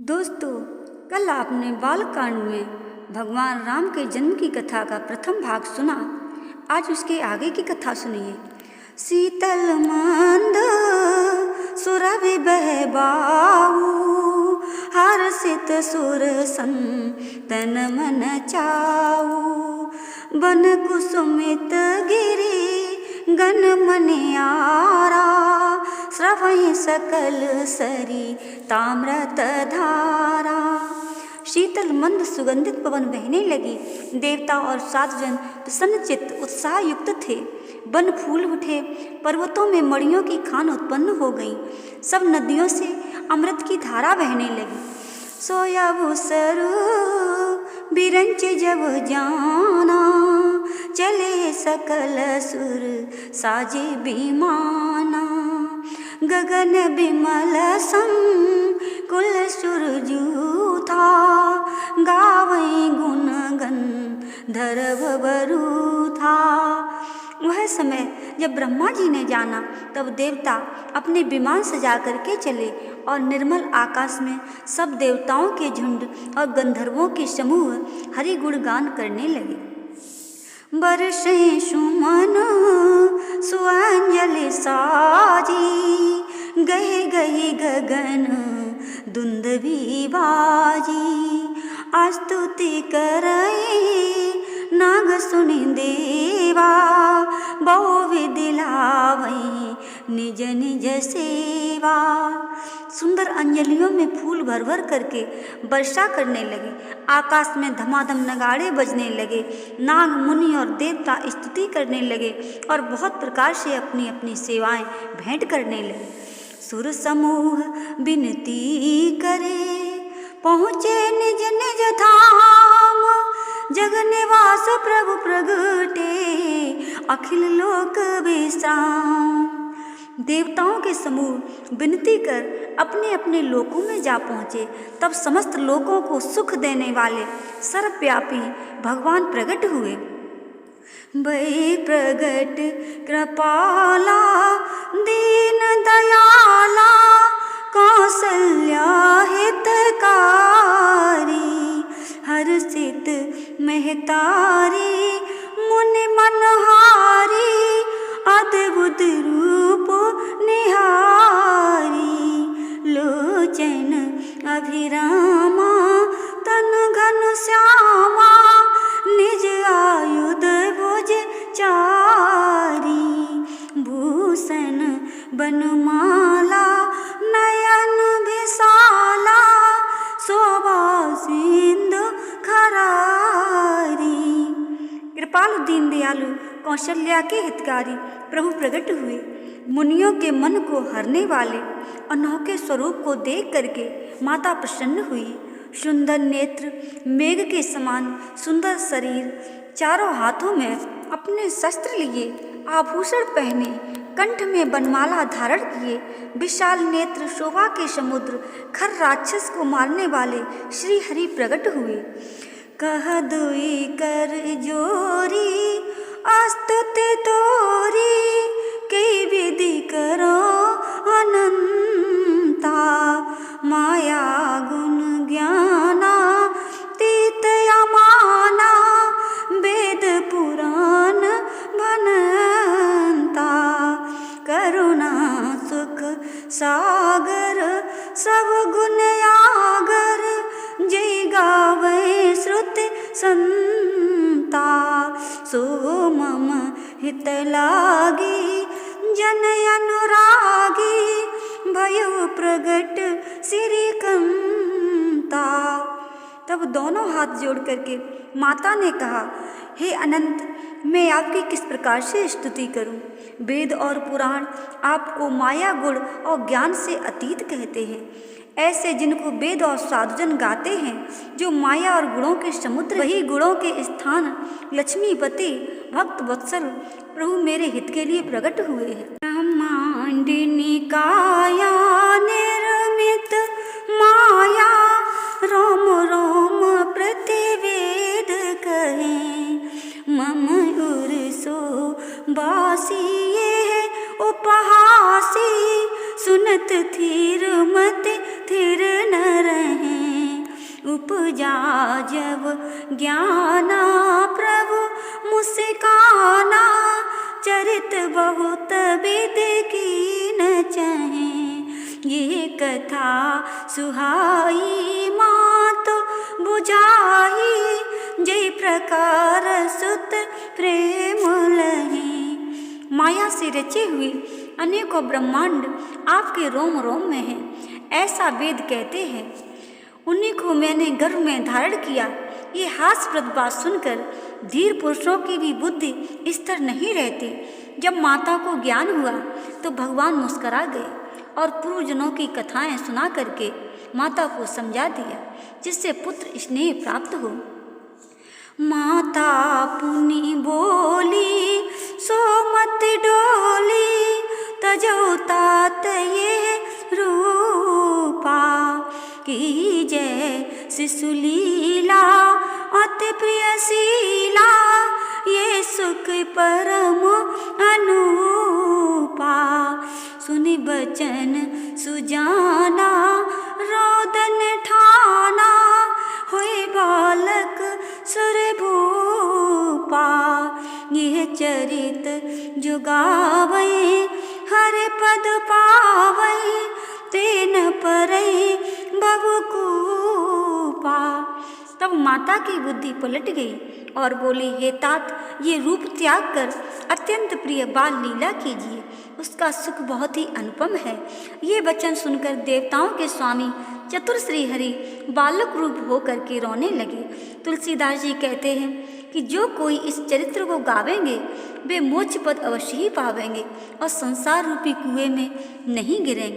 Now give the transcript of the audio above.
दोस्तों, कल आपने बालकांड में भगवान राम के जन्म की कथा का प्रथम भाग सुना। आज उसके आगे की कथा सुनिए। शीतल मंद सुरभि बहबाऊ, हर्षित सुर सन तन मन चाऊ। बन कुसुमित गिरी गन मनियारा, स्रवहि सकल सरी ताम्रत धारा। शीतल मंद सुगंधित पवन बहने लगी। देवता और साधुजन प्रसन्नचित्त उत्साह युक्त थे। वन फूल उठे, पर्वतों में मड़ियों की खान उत्पन्न हो गई। सब नदियों से अमृत की धारा बहने लगी। सोया सरू बिरंच जब जाना, चले सकल सुर साजे बीमाना। गगन बिमल संकुल सुरजू था, गावै गुण गंधर्व बरू था। वह समय जब ब्रह्मा जी ने जाना, तब देवता अपने विमान सजा करके चले और निर्मल आकाश में सब देवताओं के झुंड और गंधर्वों के समूह हरि गुणगान करने लगे। बरसे सुमन सुअंजलि साजी, गहे गहे गगन दुंदभी बाजी। स्तुति करई नाग सुनि देवा, बहु विधि लावई निज निज सेवा। सुंदर अंजलियों में फूल भर भर करके वर्षा करने लगे। आकाश में धमाधम नगाड़े बजने लगे। नाग मुनि और देवता स्तुति करने लगे और बहुत प्रकार से अपनी अपनी सेवाएं भेंट करने लगे। सुर समूह विनती करे, पहुँचे निज निज धाम। जग निवास प्रभु प्रगटे, अखिल लोक विश्राम। देवताओं के समूह विनती कर अपने अपने लोकों में जा पहुँचे। तब समस्त लोकों को सुख देने वाले सर्वव्यापी भगवान प्रकट हुए। वै प्रगट कृपाला दीन दयाला, कौसल्या हितकारी। हर्षित महतारी मुनि मनहारी, अद्भुत रूप निहारी। लोचन अभिरामा तन घन श्यामा, निज आयुध भुज चारी। भूषण बनमाला नयन विशाला, शोभा सिंधु खरारी। कृपालु दीन दयालु कौशल्या के हितकारी प्रभु प्रकट हुए। मुनियों के मन को हरने वाले अनोखे स्वरूप को देख करके माता प्रसन्न हुई। सुंदर नेत्र, मेघ के समान सुंदर शरीर, चारों हाथों में अपने शस्त्र लिए, आभूषण पहने, कंठ में बनमाला धारण किए, विशाल नेत्र, शोभा के समुद्र, खर राक्षस को मारने वाले श्री हरि प्रकट हुए। कह दुई कर जोरी, स्तुति तोरी, कई विधि करो अनंता। माया गुण ज्ञाना तीत अमाना, वेद पुराण भनंता। करुणा सुख सागर सब गुण आगर, जय गावे श्रुति संता। सो मम हित लागी जन अनुरागी, भयो प्रगट श्री कंता। तब दोनों हाथ जोड़ करके माता ने कहा, हे अनंत, मैं आपकी किस प्रकार से स्तुति करूं? वेद और पुराण आपको माया गुण और ज्ञान से अतीत कहते हैं। ऐसे जिनको वेद और साधुजन गाते हैं, जो माया और गुणों के समुद्र, वही गुणों के स्थान लक्ष्मीपति भक्त वत्सल प्रभु मेरे हित के लिए प्रकट हुए हैं। ब्रह्मांडिनी काया निर्मित माया, रोम रोम प्रतिवेद कहे। मम उर्सो बासी ये उपहासी, सुनत थीर मत थिर न रहे। उपजा जब ज्ञाना प्रभु मुस्काना, चरित बहुत विद की न चाहे, ये कथा सुहाई मात बुझाई, जय प्रकार सुत प्रेम लहे। माया से रचे हुए अनेकों ब्रह्मांड आपके रोम रोम में हैं, ऐसा वेद कहते हैं। उन्हीं को मैंने गर्भ में धारण किया। ये हास्यप्रद बात सुनकर धीर पुरुषों की भी बुद्धि स्थिर नहीं रहती। जब माता को ज्ञान हुआ तो भगवान मुस्करा गए और पूर्वजनों की कथाएं सुना करके माता को समझा दिया, जिससे पुत्र स्नेह प्राप्त हो। माता पुनि बोली सो मत डोली, तजो तात ये रूपा, की जय शिशुलीला अति प्रियशीला, ये सुख परम अनुपा। सुनि बचन सुजाना रोदन ठाना, होए बालक सुर भूपा, ये चरित जो गावै हर पद पावै, तेन परई बहु कूपा। तब माता की बुद्धि पलट गई और बोली, हे तात, ये रूप त्याग कर अत्यंत प्रिय बाल लीला कीजिए, उसका सुख बहुत ही अनुपम है। ये वचन सुनकर देवताओं के स्वामी चतुर श्री हरि बालक रूप होकर के रोने लगे। तुलसीदास जी कहते हैं कि जो कोई इस चरित्र को गावेंगे वे मोक्ष पद अवश्य ही पावेंगे और संसार रूपी कुएं में नहीं गिरेंगे।